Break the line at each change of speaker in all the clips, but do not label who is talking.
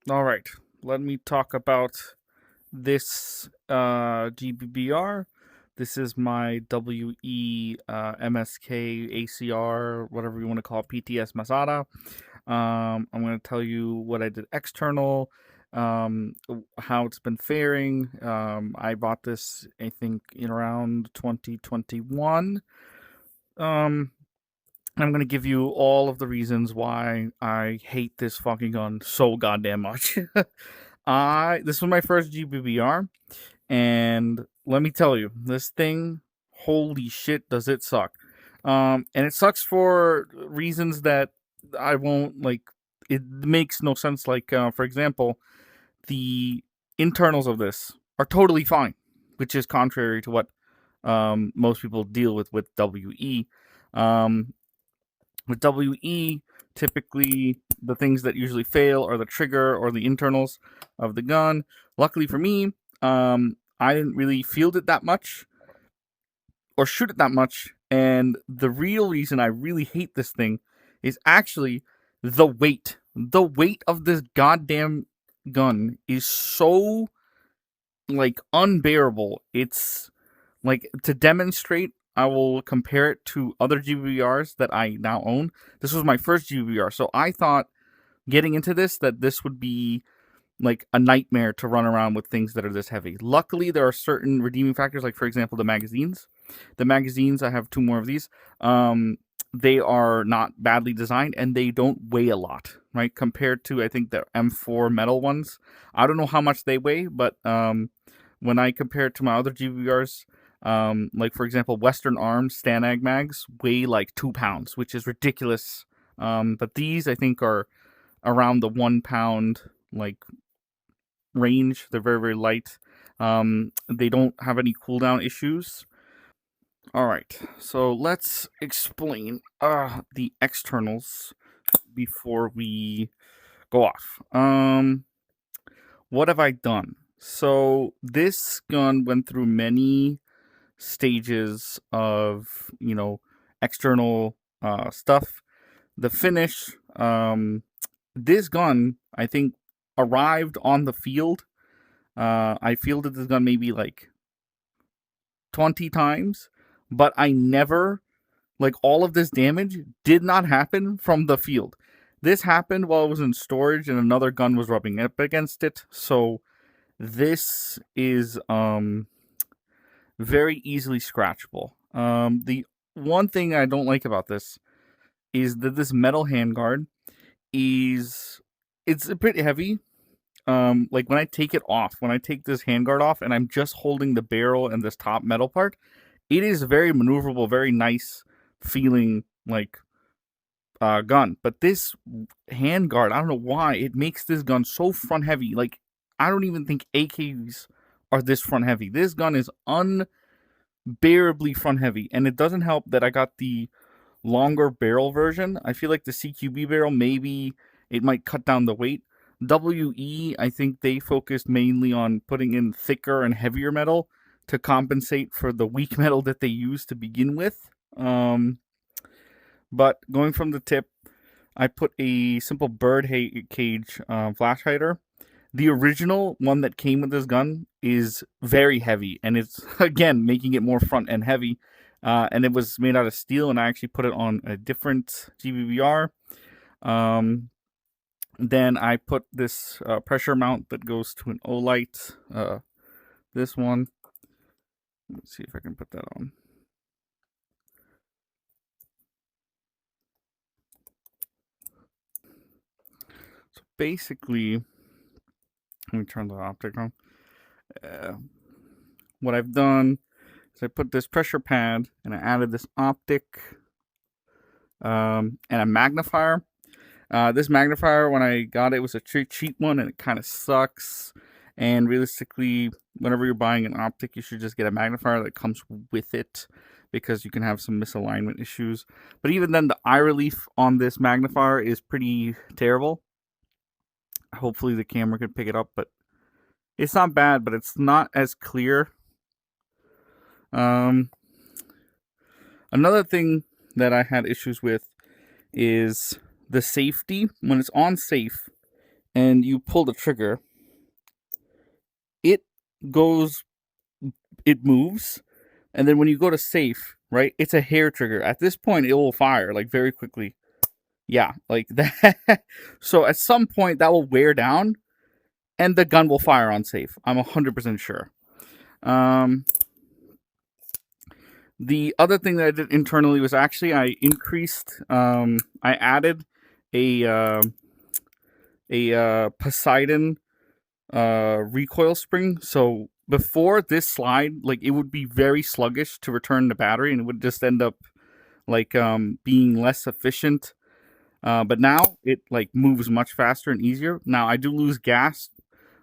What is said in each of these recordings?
All right, let me talk about this GBBR. This is my WE MSK ACR, whatever you want to call it, PTS Masada. I'm going to tell you what I did external, how it's been faring. I bought this, I think, in around 2021. Um, I'm going to give you all of the reasons why I hate this fucking gun so goddamn much. This was my first GBBR, and let me tell you, this thing, holy shit, does it suck. And it sucks for reasons that I won't like. It makes no sense. Like, for example, the internals of this are totally fine, which is contrary to what most people deal with WE. Um, with WE, typically the things that usually fail are the trigger or the internals of the gun. Luckily for me, I didn't really field it that much or shoot it that much. And the real reason I really hate this thing is actually the weight. The weight of this goddamn gun is so like unbearable. It's like, to demonstrate, I will compare it to other GBRs that I now own. This was my first GBR, so I thought getting into this that this would be like a nightmare to run around with things that are this heavy. Luckily, there are certain redeeming factors, like for example, the magazines. The magazines, I have two more of these. They are not badly designed and they don't weigh a lot, right? Compared to, I think, the M4 metal ones. I don't know how much they weigh, but when I compare it to my other GBRs, like for example, Western Arms Stanag mags weigh like 2 pounds, which is ridiculous. But these, I think, are around the 1 pound like range. They're very, very light. They don't have any cooldown issues. All right, so let's explain the externals before we go off. What have I done? So this gun went through many stages of, external stuff. The finish, this gun, I think, arrived on the field. I fielded this gun maybe like 20 times, but I never, like, all of this damage did not happen from the field. This happened while it was in storage and another gun was rubbing up against it. So this is very easily scratchable. The one thing I don't like about this is that this metal handguard is, it's a bit heavy. Like when I take it off, when I take this handguard off and I'm just holding the barrel and this top metal part, it is very maneuverable, very nice feeling like gun. But this handguard, I don't know why, it makes this gun so front heavy. Like, I don't even think AKs are this front heavy. This gun is unbearably front heavy, and it doesn't help that I got the longer barrel version. I feel like the CQB barrel, maybe it might cut down the weight. WE, I think they focused mainly on putting in thicker and heavier metal to compensate for the weak metal that they used to begin with. But going from the tip, I put a simple bird cage flash hider. The original one that came with this gun is very heavy, and it's again making it more front end heavy. And it was made out of steel, and I actually put it on a different GBBR. Then I put this pressure mount that goes to an Olight. This one. Let's see if I can put that on. So basically, let me turn the optic on. What I've done is I put this pressure pad and I added this optic and a magnifier. This magnifier, when I got it, was a cheap one, and it kind of sucks. And realistically, whenever you're buying an optic, you should just get a magnifier that comes with it, because you can have some misalignment issues. But even then, the eye relief on this magnifier is pretty terrible. Hopefully the camera can pick it up, but it's not bad, but it's not as clear. Another thing that I had issues with is the safety. When it's on safe, and you pull the trigger, it goes, it moves, and then when you go to safe, right, it's a hair trigger. At this point, it will fire like very quickly. Yeah, like that. So at some point, that will wear down, and the gun will fire on safe. I'm 100% sure. The other thing that I did internally was actually I increased. I added a Poseidon recoil spring. So before this slide, like it would be very sluggish to return the battery, and it would just end up like being less efficient. But now it like moves much faster and easier. Now I do lose gas,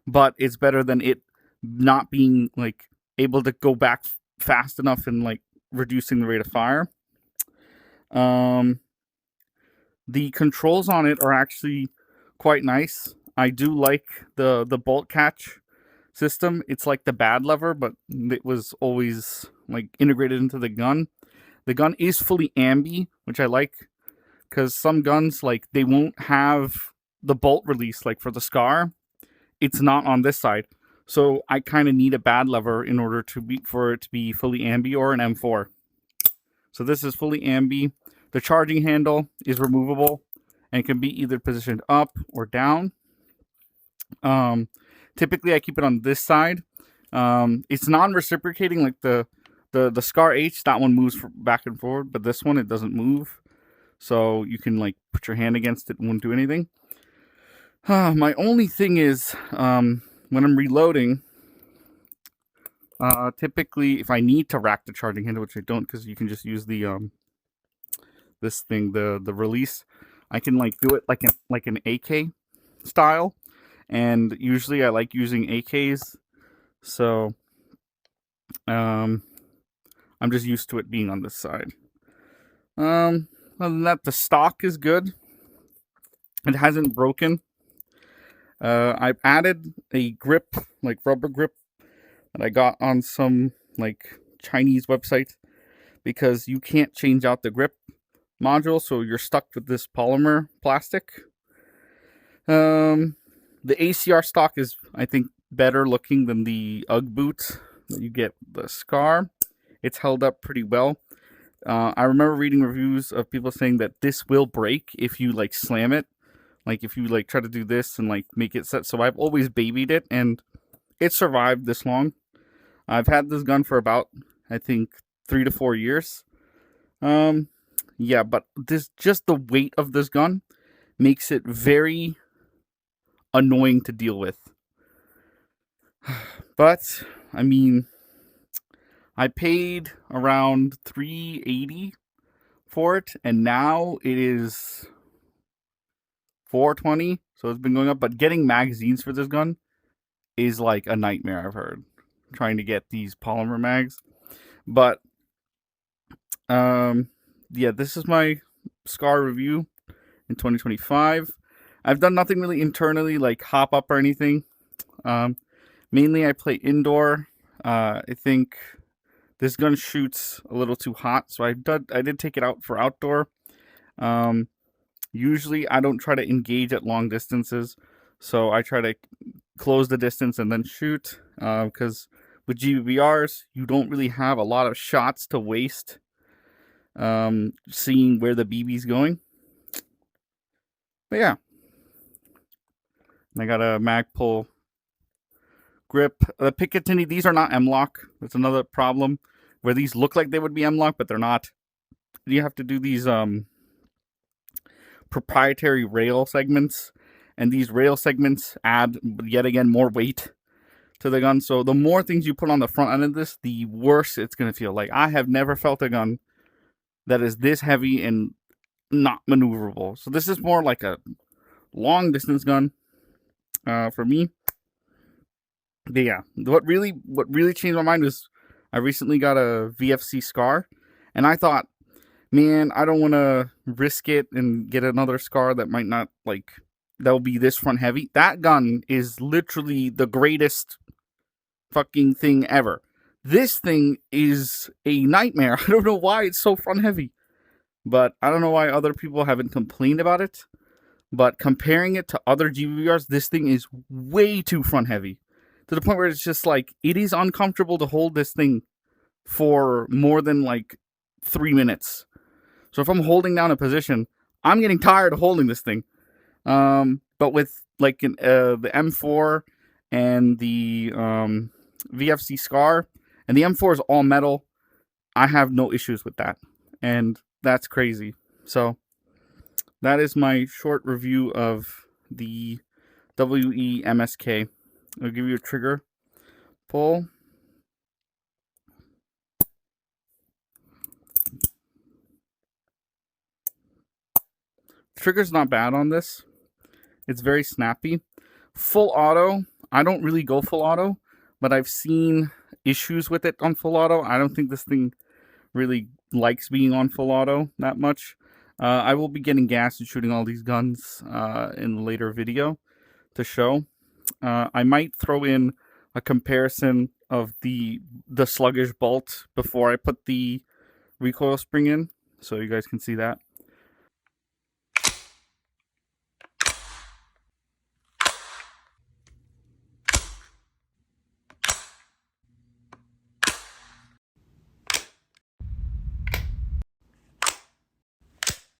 but it's better than it not being like able to go back fast enough and like reducing the rate of fire. The controls on it are actually quite nice. I do like the bolt catch system. It's like the bad lever, but it was always like integrated into the gun. The gun is fully ambi, which I like, because some guns like they won't have the bolt release like for the SCAR. It's not on this side, so I kind of need a bad lever in order to be for it to be fully ambi, or an M4. So this is fully ambi. The charging handle is removable and can be either positioned up or down. Typically, I keep it on this side. It's non-reciprocating like the SCAR H. That one moves back and forward, but this one, it doesn't move. So you can like put your hand against it and won't do anything. My only thing is when I'm reloading, typically if I need to rack the charging handle, which I don't because you can just use the this thing, the release, I can like do it like an AK style, and usually I like using AKs, so I'm just used to it being on this side. Other than that, the stock is good. It hasn't broken. I've added a grip, like rubber grip, that I got on some like Chinese website, because you can't change out the grip module, so you're stuck with this polymer plastic. The ACR stock is, I think, better looking than the UGG boot that you get the SCAR. It's held up pretty well. I remember reading reviews of people saying that this will break if you like slam it, like if you like try to do this and like make it set. So I've always babied it, and it survived this long. I've had this gun for about, I think, 3 to 4 years. Yeah, but just the weight of this gun makes it very annoying to deal with. But I mean, I paid around $380 for it, and now it is $420. So it's been going up. But getting magazines for this gun is like a nightmare, I've heard, trying to get these polymer mags. But yeah, this is my SCAR review in 2025. I've done nothing really internally, like hop up or anything. Mainly I play indoor. I think this gun shoots a little too hot, so I did take it out for outdoor. Usually I don't try to engage at long distances, so I try to close the distance and then shoot, because with GBBRs, you don't really have a lot of shots to waste seeing where the BB's going. But yeah. And I got a Magpul grip. The Picatinny, these are not M-LOK. That's another problem, where these look like they would be M-LOK, but they're not. You have to do these proprietary rail segments, and these rail segments add, yet again, more weight to the gun. So the more things you put on the front end of this, the worse it's going to feel. Like, I have never felt a gun that is this heavy and not maneuverable. So this is more like a long distance gun for me. But yeah, what really changed my mind was I recently got a VFC SCAR, and I thought, man, I don't want to risk it and get another SCAR that might not, like, that will be this front heavy. That gun is literally the greatest fucking thing ever. This thing is a nightmare. I don't know why it's so front heavy, but I don't know why other people haven't complained about it. But comparing it to other GBBRs, this thing is way too front heavy, to the point where it's just like, it is uncomfortable to hold this thing for more than like 3 minutes. So if I'm holding down a position, I'm getting tired of holding this thing. But with like the M4 and the VFC Scar, and the M4 is all metal, I have no issues with that, and that's crazy. So that is my short review of the WE MSK. I'll give you a trigger pull. Trigger's not bad on this. It's very snappy. Full auto, I don't really go full auto, but I've seen issues with it on full auto. I don't think this thing really likes being on full auto that much. I will be getting gas and shooting all these guns in a later video to show. I might throw in a comparison of the sluggish bolt before I put the recoil spring in, so you guys can see that.